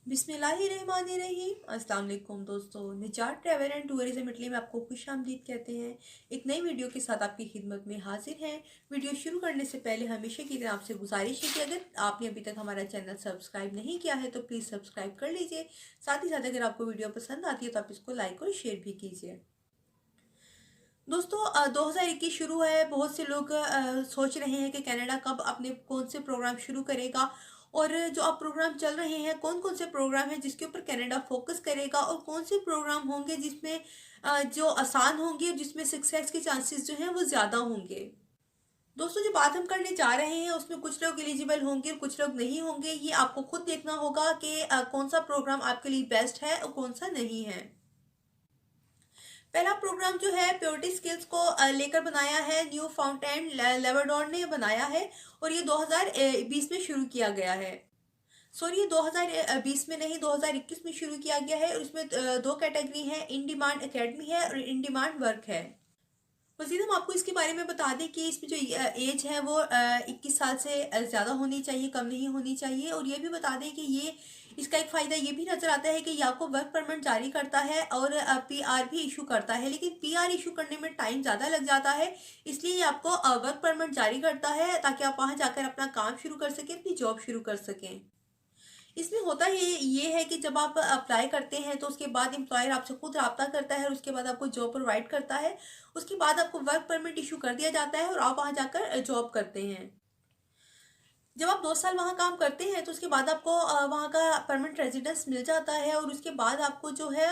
बिस्मिल्लाहिर्रहमानिर्रहीम। अस्सलाम वालेकुम दोस्तों, निजात ट्रैवल एंड टूरिज्म इटली में आपको खुश आमदीद कहते हैं। एक नई वीडियो के साथ आपकी खिदमत में हाजिर हैं। वीडियो शुरू करने से पहले हमेशा की तरह आपसे गुजारिश है कि अगर आपने अभी तक हमारा चैनल सब्सक्राइब नहीं किया है तो प्लीज़ सब्सक्राइब कर लीजिए। साथ ही साथ अगर आपको वीडियो पसंद आती है तो आप इसको लाइक और शेयर भी कीजिए। दोस्तों 2021 शुरू है। बहुत से लोग सोच रहे हैं कि कनाडा कब अपने कौन से प्रोग्राम शुरू करेगा, और जो अब प्रोग्राम चल रहे हैं कौन कौन से प्रोग्राम हैं जिसके ऊपर कनाडा फोकस करेगा, और कौन से प्रोग्राम होंगे जिसमें जो आसान होंगे और जिसमें सक्सेस के चांसेस जो हैं वो ज़्यादा होंगे। दोस्तों जो बात हम करने जा रहे हैं उसमें कुछ लोग एलिजिबल होंगे और कुछ लोग नहीं होंगे। ये आपको खुद देखना होगा कि कौन सा प्रोग्राम आपके लिए बेस्ट है और कौन सा नहीं है। पहला प्रोग्राम जो है प्योरिटी स्किल्स को लेकर बनाया है, न्यू फाउंटेन लेबरडोर ने बनाया है, और ये 2020 में शुरू किया गया है। सॉरी, ये 2020 में नहीं, 2021 में शुरू किया गया है, और इसमें दो कैटेगरी है, इन डिमांड एकेडमी है और इन डिमांड वर्क है। मजीद हम आपको इसके बारे में बता दें कि इसमें जो एज है वो 21 साल से ज़्यादा होनी चाहिए, कम नहीं होनी चाहिए। और ये भी बता दें कि ये इसका एक फ़ायदा ये भी नज़र आता है कि ये आपको वर्क परमिट जारी करता है और पीआर भी इशू करता है, लेकिन पीआर इशू करने में टाइम ज़्यादा लग जाता है। इसलिए ये आपको वर्क परमिट जारी करता है ताकि आप वहाँ जाकर अपना काम शुरू कर सकें, अपनी जॉब शुरू कर सकें। इसमें होता ये है कि जब आप अप्लाई करते हैं तो उसके बाद एम्प्लॉयर आपसे खुद रब्ता करता है और उसके बाद आपको जॉब प्रोवाइड करता है। उसके बाद आपको वर्क परमिट इशू कर दिया जाता है और आप वहाँ जाकर जॉब करते हैं। जब आप 2 साल वहाँ काम करते हैं तो उसके बाद आपको वहाँ का परमानेंट रेजिडेंस मिल जाता है, और उसके बाद आपको जो है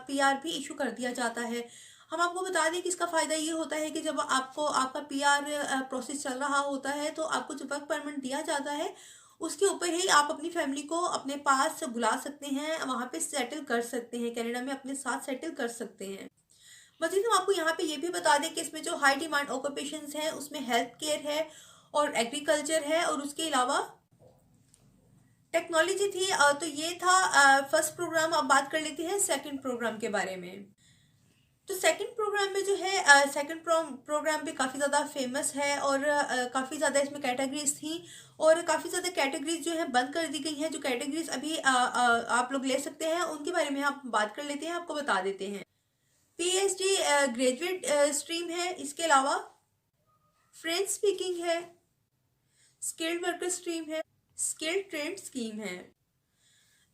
पीआर भी इशू कर दिया जाता है। हम आपको बता दें कि इसका फ़ायदा ये होता है कि जब आपको आपका पीआर प्रोसेस चल रहा होता है तो आपको जो वर्क परमिट दिया जाता है उसके ऊपर ही आप अपनी फैमिली को अपने पास बुला सकते हैं, वहाँ पे सेटल कर सकते हैं, कनाडा में अपने साथ सेटल कर सकते हैं। मजीद हम आपको यहाँ पे ये भी बता दें कि इसमें जो हाई डिमांड ऑक्यूपेशंस हैं उसमें हेल्थ केयर है और एग्रीकल्चर है, और उसके अलावा टेक्नोलॉजी थी। तो ये था फर्स्ट प्रोग्राम। अब बात कर लेते हैं सेकंड प्रोग्राम के बारे में। तो सेकंड प्रोग्राम में जो है सेकंड प्रोग्राम भी काफ़ी ज़्यादा फेमस है, और काफ़ी ज़्यादा इसमें कैटेगरीज थी, और काफ़ी ज़्यादा कैटेगरीज जो है बंद कर दी गई हैं। जो कैटेगरीज अभी आप लोग ले सकते हैं उनके बारे में आप बात कर लेते हैं, आपको बता देते हैं। पीएचडी ग्रेजुएट स्ट्रीम है, इसके अलावा फ्रेंच स्पीकिंग है, स्किल्ड वर्कर स्ट्रीम है, स्किल्ड ट्रेड स्कीम है।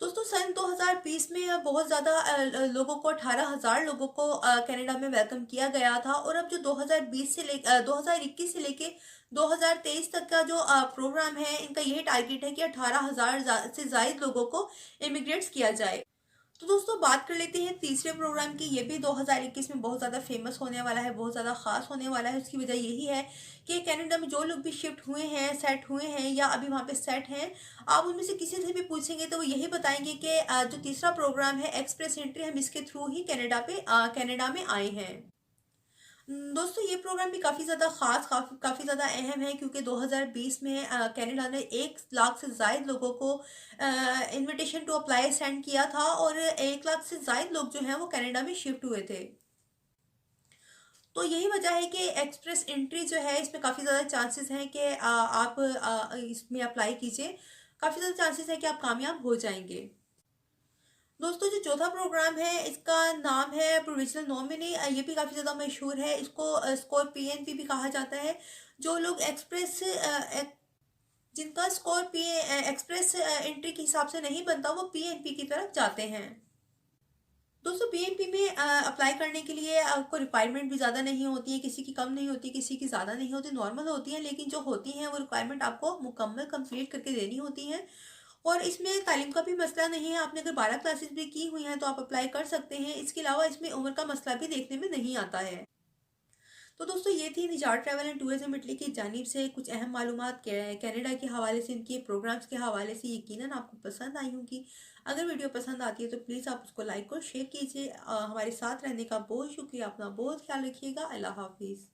दोस्तों सन 2020 में बहुत ज़्यादा लोगों को 18,000 लोगों को कनाडा में वेलकम किया गया था, और अब जो 2020 से 2021 से लेके 2023 तक का जो प्रोग्राम है, इनका यही टारगेट है कि 18,000 से ज़ायद लोगों को इमिग्रेट्स किया जाए। तो दोस्तों बात कर लेते हैं तीसरे प्रोग्राम की। ये भी 2021 में बहुत ज़्यादा फेमस होने वाला है, बहुत ज़्यादा ख़ास होने वाला है। उसकी वजह यही है कि कनाडा में जो लोग भी शिफ्ट हुए हैं, सेट हुए हैं या अभी वहाँ पे सेट हैं, आप उनमें से किसी से भी पूछेंगे तो वो यही बताएंगे कि जो तीसरा प्रोग्राम है एक्सप्रेस एंट्री, हम इसके थ्रू ही कनाडा में आए हैं। दोस्तों ये प्रोग्राम भी काफ़ी ज़्यादा ख़ास, काफ़ी ज़्यादा अहम है, क्योंकि 2020 में कनाडा ने 1 लाख से ज़ायद लोगों को इनविटेशन टू अप्लाई सेंड किया था, और 1 लाख से ज़ायद लोग जो हैं वो कनाडा में शिफ्ट हुए थे। तो यही वजह है कि एक्सप्रेस एंट्री जो है इसमें काफ़ी ज़्यादा चांसेस हैं कि आप इसमें अप्लाई कीजिए। काफ़ी ज़्यादा चांसेस है कि आप कामयाब हो जाएंगे। दोस्तों जो चौथा प्रोग्राम है इसका नाम है प्रोविजनल नॉमिनी। ये भी काफ़ी ज़्यादा मशहूर है। इसको स्कोर पीएनपी भी कहा जाता है। जो लोग जिनका स्कोर पी एक्सप्रेस एंट्री के हिसाब से नहीं बनता वो पीएनपी की तरफ जाते हैं। दोस्तों पीएनपी में अप्लाई करने के लिए आपको रिक्वायरमेंट भी ज़्यादा नहीं होती है, किसी की कम नहीं होती, किसी की ज़्यादा नहीं होती, नॉर्मल होती है, लेकिन जो होती हैं वो रिक्वायरमेंट आपको मुकम्मल कंप्लीट करके देनी होती है। और इसमें तालीम का भी मसला नहीं है। आपने अगर 12 क्लासेस भी की हुई हैं तो आप अप्लाई कर सकते हैं। इसके अलावा इसमें उम्र का मसला भी देखने में नहीं आता है। तो दोस्तों ये थी निजात ट्रैवल एंड टूरिज्म इटली की जानिब से कुछ अहम मालूमात कनाडा के हवाले से, इनके प्रोग्राम्स के हवाले से। यकीनन आपको पसंद आई होंगी। अगर वीडियो पसंद आती है तो प्लीज़ आप उसको लाइक और शेयर कीजिए। हमारे साथ रहने का बहुत शुक्रिया। अपना बहुत ख्याल रखिएगा। अल्लाह हाफिज़।